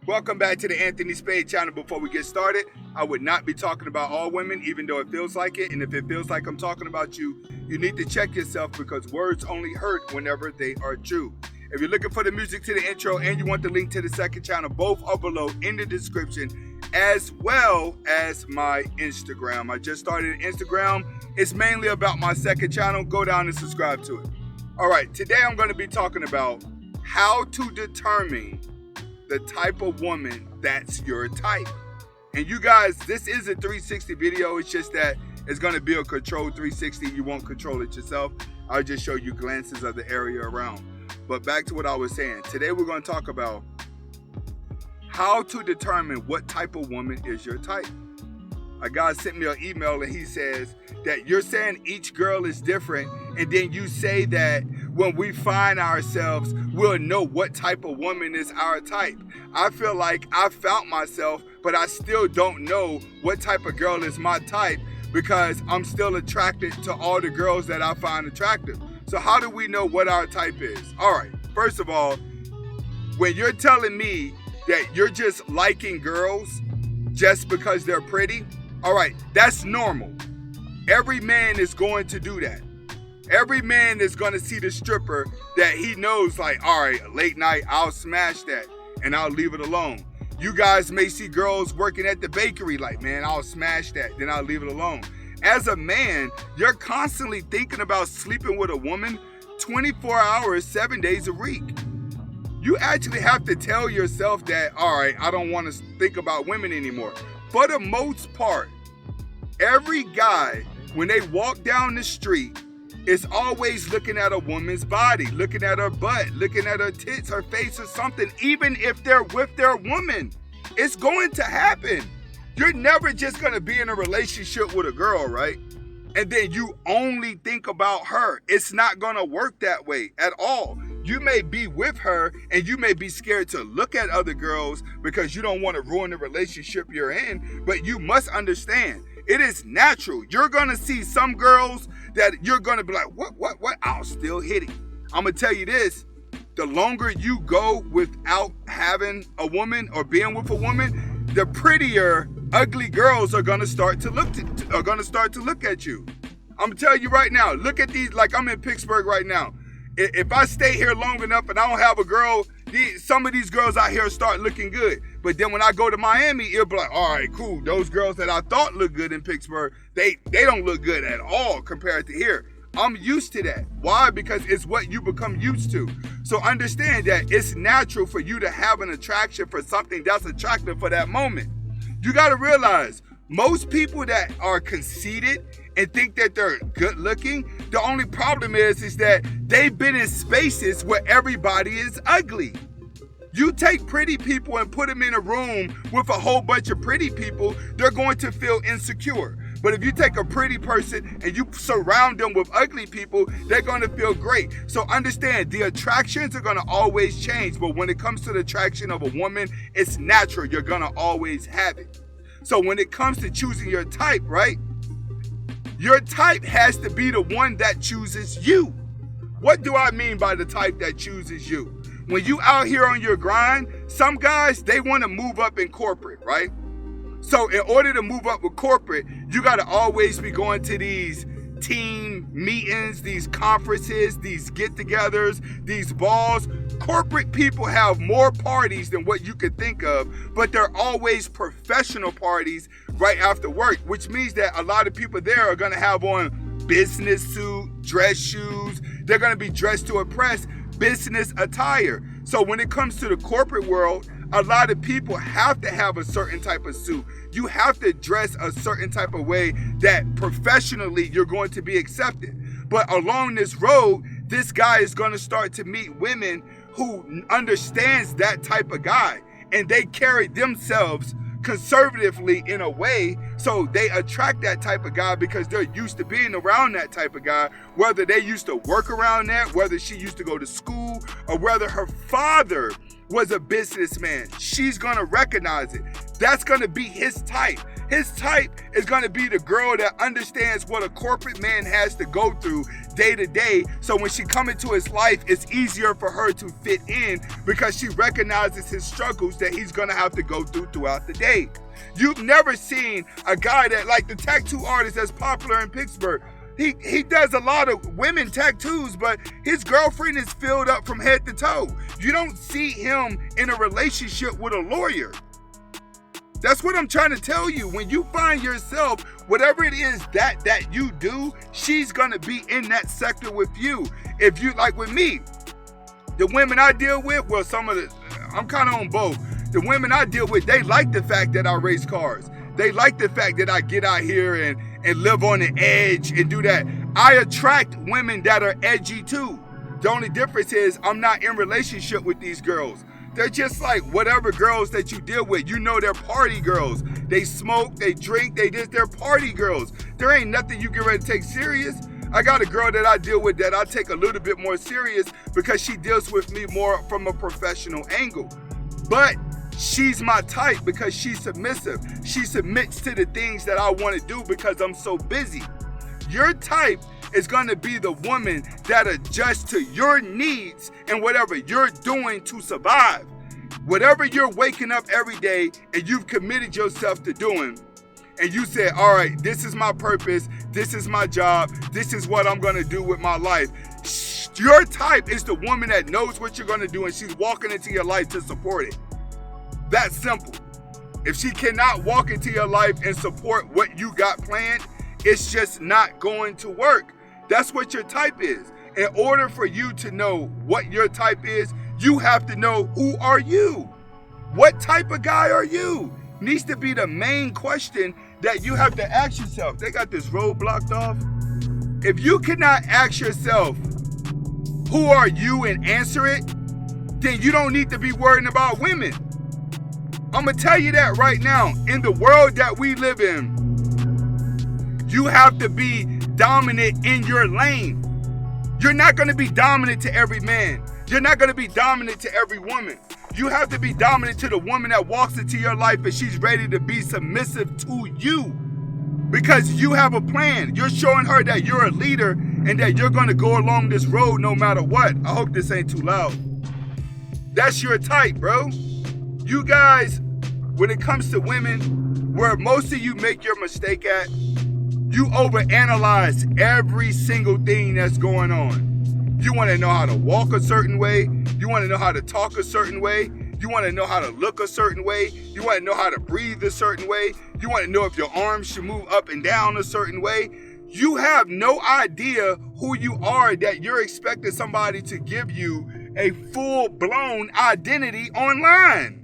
Welcome back to the Anthony Spade channel. Before we get started, I would not be talking about all women, even though it feels like it. And if it feels like I'm talking about you, you need to check yourself, because words only hurt whenever they are true. If you're looking for the music to the intro and you want the link to the second channel, both are below in the description, as well as my Instagram. I just started an Instagram. It's mainly about my second channel. Go down and subscribe to it. All right, today I'm going to be talking about how to determine the type of woman that's your type. And you guys, this is a 360 video. It's just that it's going to be a controlled 360. You won't control it yourself. I'll just show you glances of the area around. But back to what I was saying. Today we're going to talk about how to determine what type of woman is your type. A guy sent me an email and he says that you're saying each girl is different, and then you say that when we find ourselves, we'll know what type of woman is our type. I feel like I found myself, but I still don't know what type of girl is my type, because I'm still attracted to all the girls that I find attractive. So how do we know what our type is? All right, first of all, when you're telling me that you're just liking girls just because they're pretty, all right, that's normal. Every man is going to do that. Every man is going to see the stripper that he knows, like, all right, late night, I'll smash that and I'll leave it alone. You guys may see girls working at the bakery, like, man, I'll smash that, then I'll leave it alone. As a man, you're constantly thinking about sleeping with a woman 24 hours, 7 days a week. You actually have to tell yourself that, all right, I don't want to think about women anymore. For the most part, every guy, when they walk down the street, is always looking at a woman's body, looking at her butt, looking at her tits, her face, or something. Even if they're with their woman, it's going to happen. You're never just going to be in a relationship with a girl, right? And then you only think about her. It's not going to work that way at all. You may be with her and you may be scared to look at other girls because you don't want to ruin the relationship you're in, but you must understand, it is natural. You're going to see some girls that you're going to be like, what? I'll still hit it. I'm going to tell you this. The longer you go without having a woman or being with a woman, the prettier ugly girls are going to start to look at you. I'm going to tell you right now, look at these, like I'm in Pittsburgh right now. If I stay here long enough and I don't have a girl, some of these girls out here start looking good. But then when I go to Miami, it'll be like, all right, cool. Those girls that I thought looked good in Pittsburgh, they don't look good at all compared to here. I'm used to that. Why? Because it's what you become used to. So understand that it's natural for you to have an attraction for something that's attractive for that moment. You got to realize, most people that are conceited and think that they're good looking, the only problem is that they've been in spaces where everybody is ugly. You take pretty people and put them in a room with a whole bunch of pretty people, they're going to feel insecure. But if you take a pretty person and you surround them with ugly people, they're going to feel great. So understand, the attractions are going to always change. But when it comes to the attraction of a woman, it's natural. You're going to always have it. So when it comes to choosing your type, right? Your type has to be the one that chooses you. What do I mean by the type that chooses you? When you out here on your grind, some guys, they want to move up in corporate, right? So in order to move up with corporate, you got to always be going to these team meetings, these conferences, these get-togethers, these balls. Corporate people have more parties than what you could think of, but they're always professional parties right after work, which means that a lot of people there are going to have on business suit, dress shoes. They're going to be dressed to impress, business attire. So when it comes to the corporate world, a lot of people have to have a certain type of suit. You have to dress a certain type of way that professionally you're going to be accepted. But along this road, this guy is going to start to meet women who understands that type of guy, and they carry themselves conservatively in a way, so they attract that type of guy because they're used to being around that type of guy, whether they used to work around that, whether she used to go to school, or whether her father was a businessman. She's gonna recognize it. That's gonna be his type. His type is going to be the girl that understands what a corporate man has to go through day to day. So when she comes into his life, it's easier for her to fit in because she recognizes his struggles that he's going to have to go through throughout the day. You've never seen a guy that, like the tattoo artist that's popular in Pittsburgh. He does a lot of women tattoos, but his girlfriend is filled up from head to toe. You don't see him in a relationship with a lawyer. That's what I'm trying to tell you. When you find yourself, whatever it is that you do, she's gonna be in that sector with you. If you, like with me, the women I deal with, well, I'm kind of on both. The women I deal with, they like the fact that I race cars. They like the fact that I get out here and live on the edge and do that. I attract women that are edgy too. The only difference is I'm not in relationship with these girls. They're just like whatever girls that you deal with. You know, they're party girls. They smoke, they drink, they're party girls. There ain't nothing you get ready to take serious. I got a girl that I deal with that I take a little bit more serious because she deals with me more from a professional angle. But she's my type because she's submissive. She submits to the things that I want to do because I'm so busy. Your type is going to be the woman that adjusts to your needs and whatever you're doing to survive. Whatever you're waking up every day and you've committed yourself to doing, and you say, all right, this is my purpose, this is my job, this is what I'm going to do with my life. Your type is the woman that knows what you're going to do and she's walking into your life to support it. That's simple. If she cannot walk into your life and support what you got planned, it's just not going to work. That's what your type is. In order for you to know what your type is, you have to know who are you? What type of guy are you? Needs to be the main question that you have to ask yourself. They got this road blocked off. If you cannot ask yourself, who are you, and answer it, then you don't need to be worrying about women. I'm going to tell you that right now. In the world that we live in, you have to be dominant in your lane. You're not going to be dominant to every man. You're not going to be dominant to every woman. You have to be dominant to the woman that walks into your life and she's ready to be submissive to you because you have a plan. You're showing her that you're a leader and that you're going to go along this road no matter what. I hope this ain't too loud. That's your type, bro. You guys, when it comes to women, where most of you make your mistake at, you overanalyze every single thing that's going on. You want to know how to walk a certain way. You want to know how to talk a certain way. You want to know how to look a certain way. You want to know how to breathe a certain way. You want to know if your arms should move up and down a certain way. You have no idea who you are that you're expecting somebody to give you a full-blown identity online.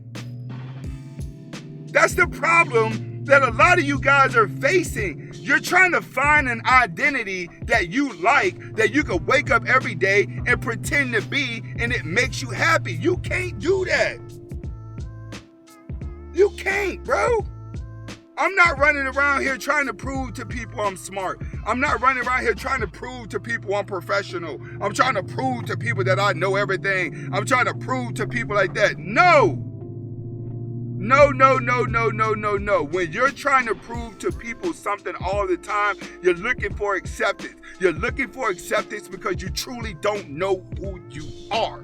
That's the problem that a lot of you guys are facing. You're trying to find an identity that you like, that you can wake up every day and pretend to be, and it makes you happy. You can't do that. You can't, bro. I'm not running around here trying to prove to people I'm smart. I'm not running around here trying to prove to people I'm professional. I'm trying to prove to people that I know everything. I'm trying to prove to people like that. No. No. When you're trying to prove to people something all the time, you're looking for acceptance. You're looking for acceptance because you truly don't know who you are.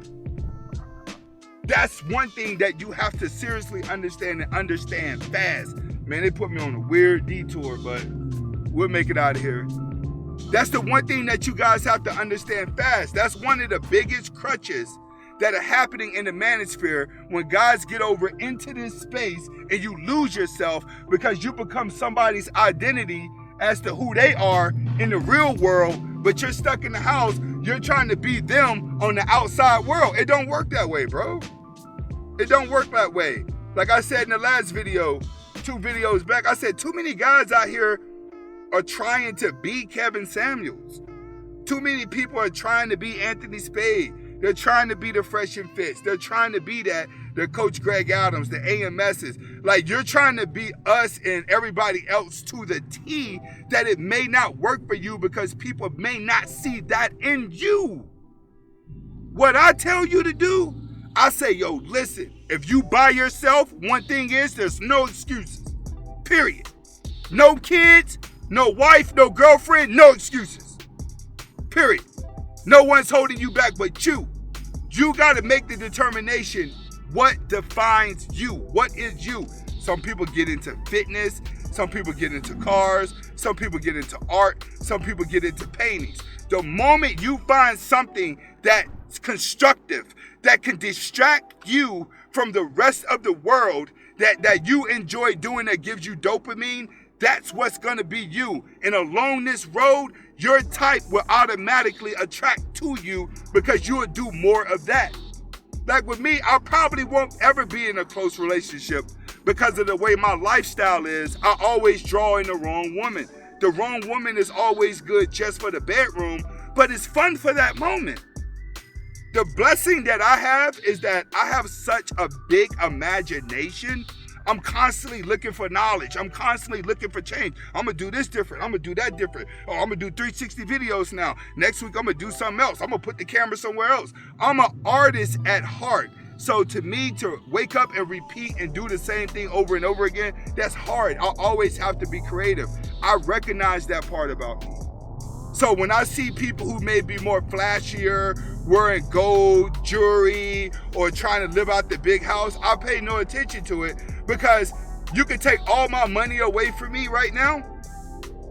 That's one thing that you have to seriously understand and understand fast. Man, they put me on a weird detour, but we'll make it out of here. That's the one thing that you guys have to understand fast. That's one of the biggest crutches that are happening in the manosphere when guys get over into this space and you lose yourself because you become somebody's identity as to who they are in the real world, but you're stuck in the house. You're trying to be them on the outside world. It don't work that way, bro. It don't work that way. Like I said in the last video, 2 videos back, I said too many guys out here are trying to be Kevin Samuels. Too many people are trying to be Anthony Spade. They're trying to be the Fresh and Fits. They're trying to be that, the Coach Greg Adams, the AMSs. Like, you're trying to be us and everybody else to the T, that it may not work for you because people may not see that in you. What I tell you to do, I say, yo, listen, if you by yourself, one thing is there's no excuses, period. No kids, no wife, no girlfriend, no excuses. Period. No one's holding you back but you. You got to make the determination what defines you. What is you? Some people get into fitness. Some people get into cars. Some people get into art. Some people get into paintings. The moment you find something that's constructive, that can distract you from the rest of the world, that you enjoy doing, that gives you dopamine, that's what's going to be you. And along this road, your type will automatically attract to you because you will do more of that. Like with me, I probably won't ever be in a close relationship because of the way my lifestyle is. I always draw in the wrong woman. The wrong woman is always good just for the bedroom, but it's fun for that moment. The blessing that I have is that I have such a big imagination. I'm constantly looking for knowledge. I'm constantly looking for change. I'm going to do this different. I'm going to do that different. Oh, I'm going to do 360 videos now. Next week, I'm going to do something else. I'm going to put the camera somewhere else. I'm an artist at heart. So to me, to wake up and repeat and do the same thing over and over again, that's hard. I always have to be creative. I recognize that part about me. So when I see people who may be more flashier, wearing gold, jewelry, or trying to live out the big house, I pay no attention to it because you can take all my money away from me right now.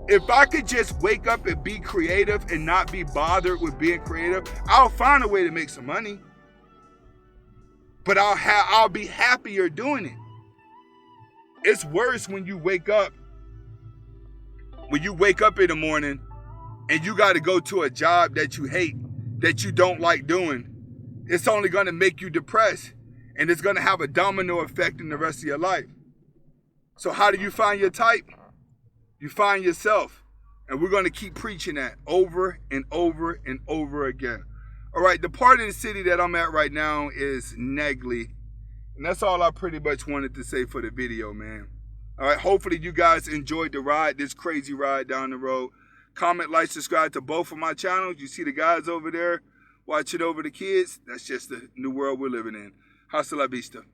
If I could just wake up and be creative and not be bothered with being creative, I'll find a way to make some money. But I'll be happier doing it. It's worse when you wake up in the morning and you got to go to a job that you hate, that you don't like doing. It's only going to make you depressed, and it's going to have a domino effect in the rest of your life. So how do you find your type? You find yourself. And we're going to keep preaching that over and over and over again. All right, the part of the city that I'm at right now is Negley. And that's all I pretty much wanted to say for the video, man. All right, hopefully you guys enjoyed the ride, this crazy ride down the road. Comment, like, subscribe to both of my channels. You see the guys over there watching over the kids? That's just the new world we're living in. Hasta la vista.